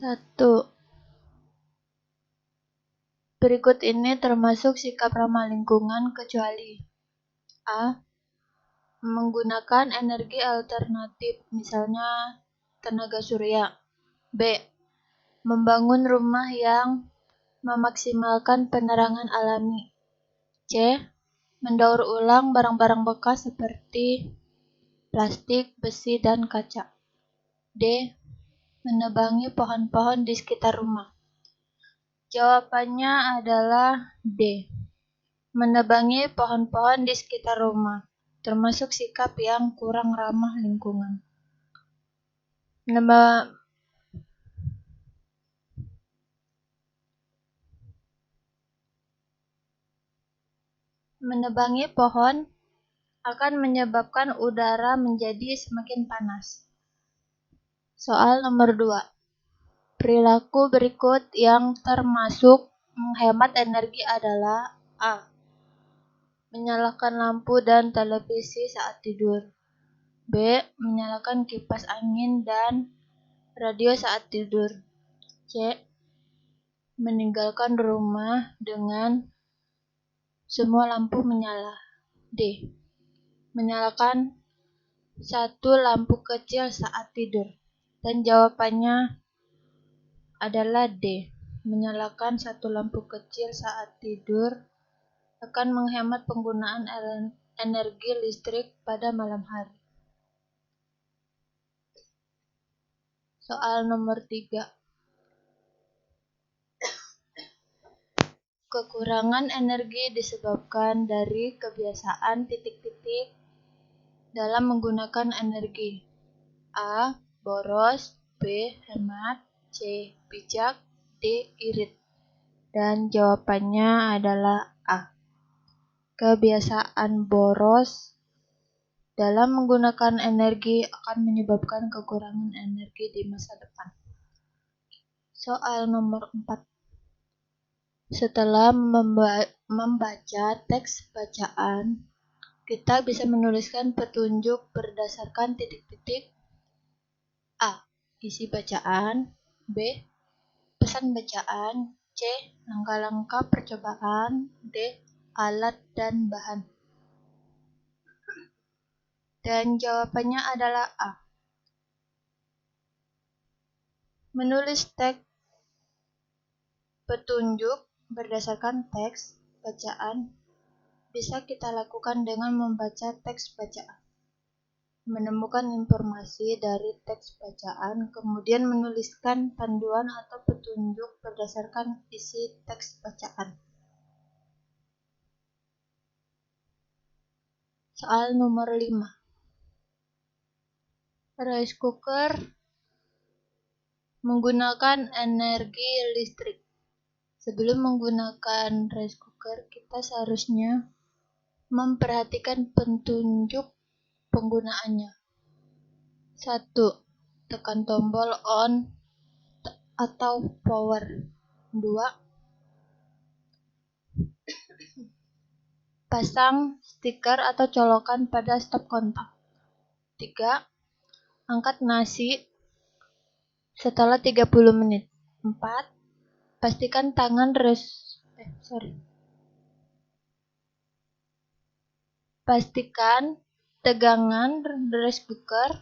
1. Berikut ini termasuk sikap ramah lingkungan kecuali A. Menggunakan energi alternatif, misalnya tenaga surya. B. Membangun rumah yang memaksimalkan penerangan alami. C. Mendaur ulang barang-barang bekas seperti plastik, besi, dan kaca. D. Menebangi pohon-pohon di sekitar rumah. Jawabannya adalah D. Menebangi pohon-pohon di sekitar rumah, termasuk sikap yang kurang ramah lingkungan. Menebangi pohon akan menyebabkan udara menjadi semakin panas. Soal nomor 2. Perilaku berikut yang termasuk menghemat energi adalah A. Menyalakan lampu dan televisi saat tidur. B. Menyalakan kipas angin dan radio saat tidur. C. Meninggalkan rumah dengan semua lampu menyala. D. Menyalakan satu lampu kecil saat tidur. Dan jawabannya adalah D. Menyalakan satu lampu kecil saat tidur akan menghemat penggunaan energi listrik pada malam hari. Soal nomor 3. Kekurangan energi disebabkan dari kebiasaan titik-titik dalam menggunakan energi. A. Boros. B. Hemat. C. Bijak. D. Irit. Dan jawabannya adalah A. Kebiasaan boros dalam menggunakan energi akan menyebabkan kekurangan energi di masa depan. Soal nomor 4. Setelah membaca teks bacaan, kita bisa menuliskan petunjuk berdasarkan titik-titik. A. Isi bacaan. B. Pesan bacaan. C. Langkah-langkah percobaan. D. Alat dan bahan. Dan jawabannya adalah A. Menulis teks petunjuk berdasarkan teks bacaan bisa kita lakukan dengan membaca teks bacaan, menemukan informasi dari teks bacaan, kemudian menuliskan panduan atau petunjuk berdasarkan isi teks bacaan. Soal nomor 5. Rice cooker menggunakan energi listrik. Sebelum menggunakan rice cooker, kita seharusnya memperhatikan petunjuk penggunaannya. 1. Tekan tombol on atau power. 2. Pasang stiker atau colokan pada stop kontak. 3. Angkat nasi setelah 30 menit. 4. Pastikan Pastikan tegangan rice cooker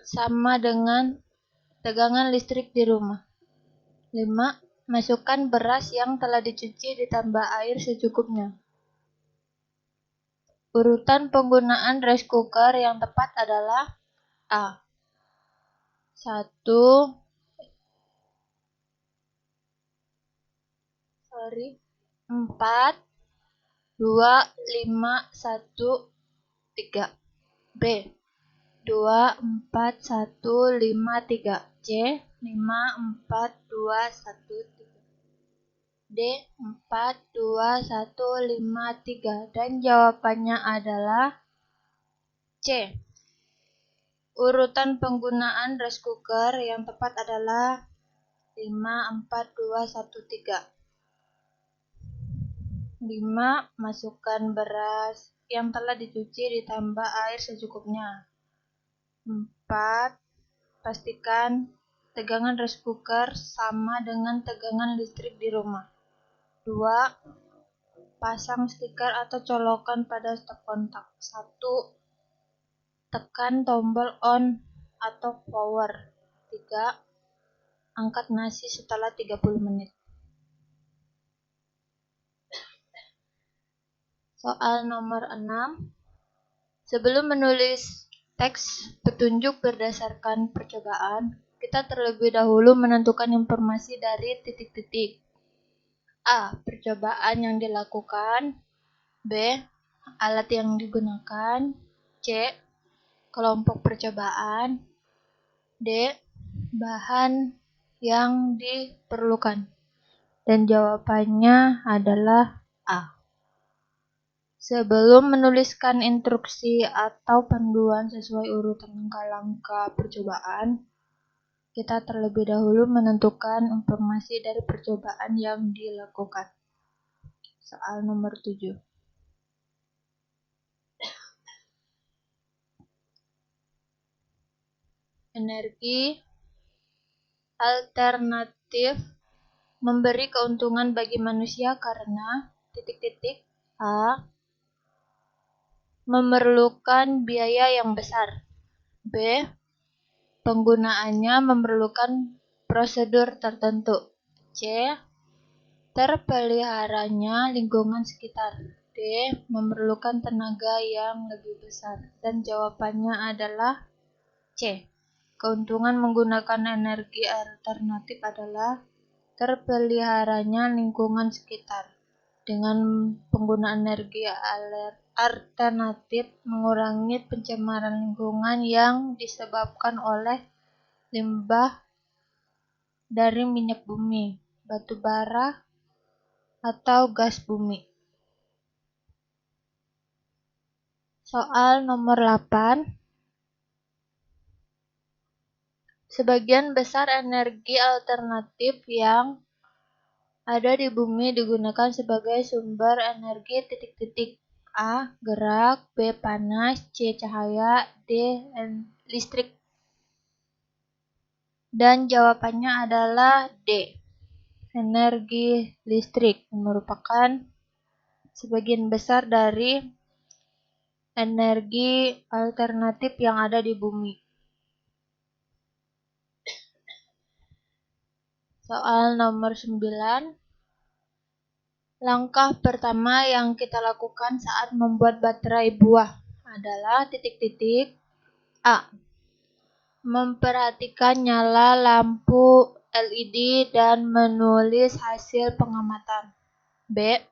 sama dengan tegangan listrik di rumah. 5. Masukkan beras yang telah dicuci ditambah air secukupnya. Urutan penggunaan rice cooker yang tepat adalah A. 4, 2, 5, 1, 3. B. 2, 4, 1, 5, 3. C. 5, 4, 2, 1, 3. D. 4, 2, 1, 5, 3. Dan jawabannya adalah C. Urutan penggunaan rice cooker yang tepat adalah 5, 4, 2, 1, 3. 5. Masukkan beras yang telah dicuci ditambah air secukupnya. 4. Pastikan tegangan rice cooker sama dengan tegangan listrik di rumah. 2. Pasang stiker atau colokan pada stop kontak. 1. Tekan tombol on atau power. 3. Angkat nasi setelah 30 menit. Soal nomor 6. Sebelum menulis teks petunjuk berdasarkan percobaan, kita terlebih dahulu menentukan informasi dari titik-titik. A. Percobaan yang dilakukan. B. Alat yang digunakan. C. Kelompok percobaan. D. Bahan yang diperlukan. Dan jawabannya adalah A. Sebelum menuliskan instruksi atau panduan sesuai urutan langkah-langkah percobaan, kita terlebih dahulu menentukan informasi dari percobaan yang dilakukan. Soal nomor 7. Energi alternatif memberi keuntungan bagi manusia karena titik-titik. A. Memerlukan biaya yang besar. B. Penggunaannya memerlukan prosedur tertentu. C. Terpeliharanya lingkungan sekitar. D. Memerlukan tenaga yang lebih besar. Dan jawabannya adalah C. Keuntungan menggunakan energi alternatif adalah terpeliharanya lingkungan sekitar. Dengan penggunaan energi alternatif mengurangi pencemaran lingkungan yang disebabkan oleh limbah dari minyak bumi, batu bara, atau gas bumi. Soal nomor 8. Sebagian besar energi alternatif yang ada di bumi digunakan sebagai sumber energi titik-titik. A. Gerak. B. Panas. C. Cahaya. D. Listrik. Dan jawabannya adalah D. Energi listrik merupakan sebagian besar dari energi alternatif yang ada di bumi. Soal nomor 9. Langkah pertama yang kita lakukan saat membuat baterai buah adalah titik-titik. A. Memperhatikan nyala lampu LED dan menulis hasil pengamatan. B.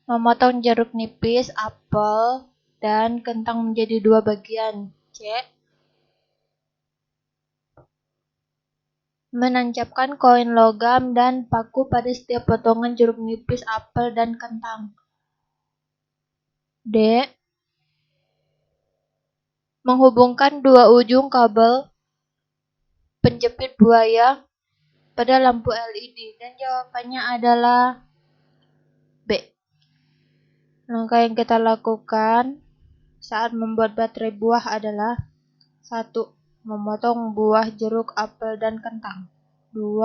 Memotong jeruk nipis, apel, dan kentang menjadi 2 bagian. C. Menancapkan koin logam dan paku pada setiap potongan jeruk nipis, apel, dan kentang. D. Menghubungkan 2 ujung kabel penjepit buaya pada lampu LED. Dan jawabannya adalah B. Langkah yang kita lakukan saat membuat baterai buah adalah 1. Memotong buah jeruk, apel, dan kentang. 2.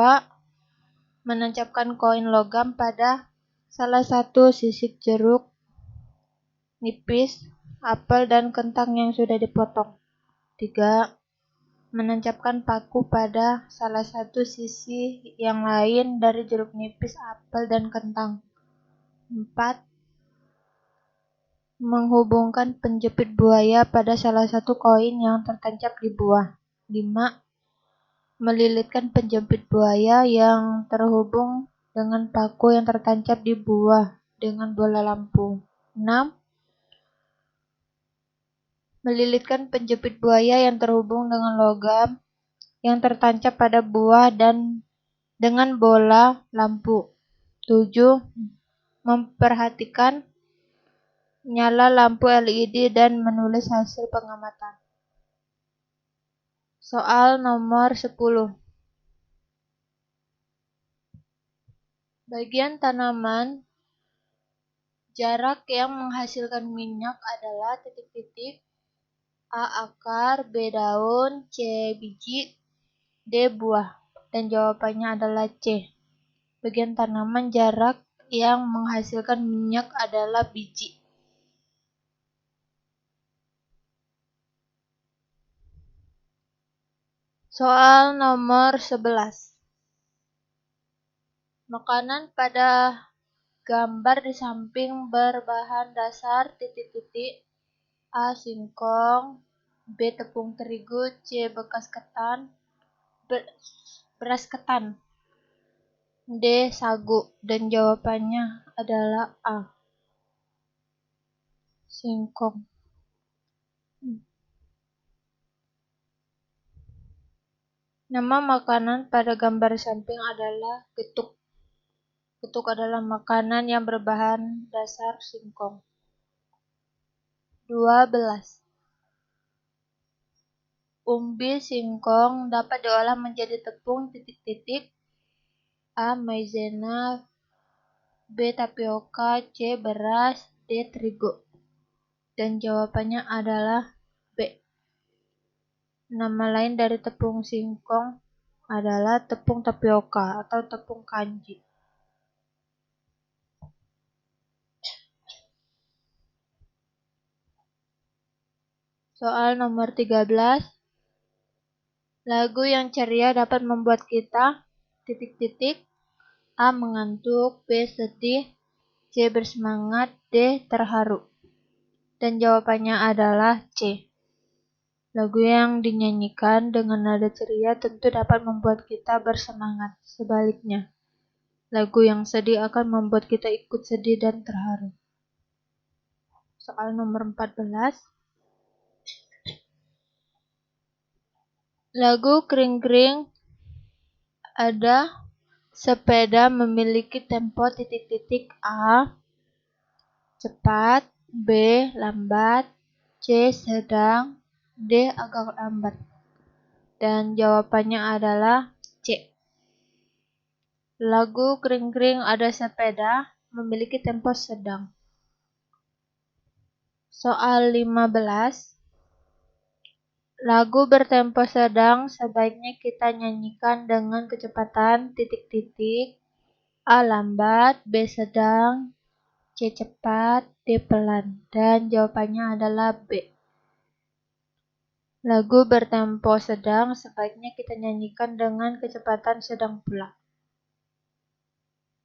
Menancapkan koin logam pada salah satu sisik jeruk nipis, apel, dan kentang yang sudah dipotong. 3. Menancapkan paku pada salah satu sisi yang lain dari jeruk nipis, apel, dan kentang. 4. Menghubungkan penjepit buaya pada salah satu koin yang tertancap di buah. 5. Melilitkan penjepit buaya yang terhubung dengan paku yang tertancap di buah dengan bola lampu. 6. Melilitkan penjepit buaya yang terhubung dengan logam yang tertancap pada buah dan dengan bola lampu. 7. Memperhatikan nyala lampu LED dan menulis hasil pengamatan. Soal nomor 10. Bagian tanaman jarak yang menghasilkan minyak adalah titik-titik. A. Akar. B. Daun. C. Biji. D. Buah. Dan jawabannya adalah C. Bagian tanaman jarak yang menghasilkan minyak adalah biji. Soal nomor 11. Makanan pada gambar di samping berbahan dasar titik-titik. A. Singkong, B. Tepung terigu, C. Beras ketan, D. Sagu. Dan jawabannya adalah A. Singkong. Nama makanan pada gambar samping adalah getuk. Getuk adalah makanan yang berbahan dasar singkong. 12. Umbi singkong dapat diolah menjadi tepung titik-titik. A. Maizena, B. Tapioka, C. Beras, D. Terigu. Dan jawabannya adalah B. Nama lain dari tepung singkong adalah tepung tapioka atau tepung kanji. Soal nomor 13. Lagu yang ceria dapat membuat kita titik-titik. A. Mengantuk, B. Sedih, C. Bersemangat, D. Terharu. Dan jawabannya adalah C. Lagu yang dinyanyikan dengan nada ceria tentu dapat membuat kita bersemangat. Sebaliknya, lagu yang sedih akan membuat kita ikut sedih dan terharu. Soal nomor 14. Lagu Kring-Kring ada sepeda memiliki tempo titik-titik. A. Cepat, B. Lambat, C. Sedang, D. Agak lambat. Dan jawabannya adalah C. Lagu Kring-Kring ada sepeda memiliki tempo sedang. Soal 15. Lagu bertempo sedang sebaiknya kita nyanyikan dengan kecepatan titik-titik. A. Lambat, B. Sedang, C. Cepat, D. Pelan. Dan jawabannya adalah B. Lagu bertempo sedang sebaiknya kita nyanyikan dengan kecepatan sedang pula.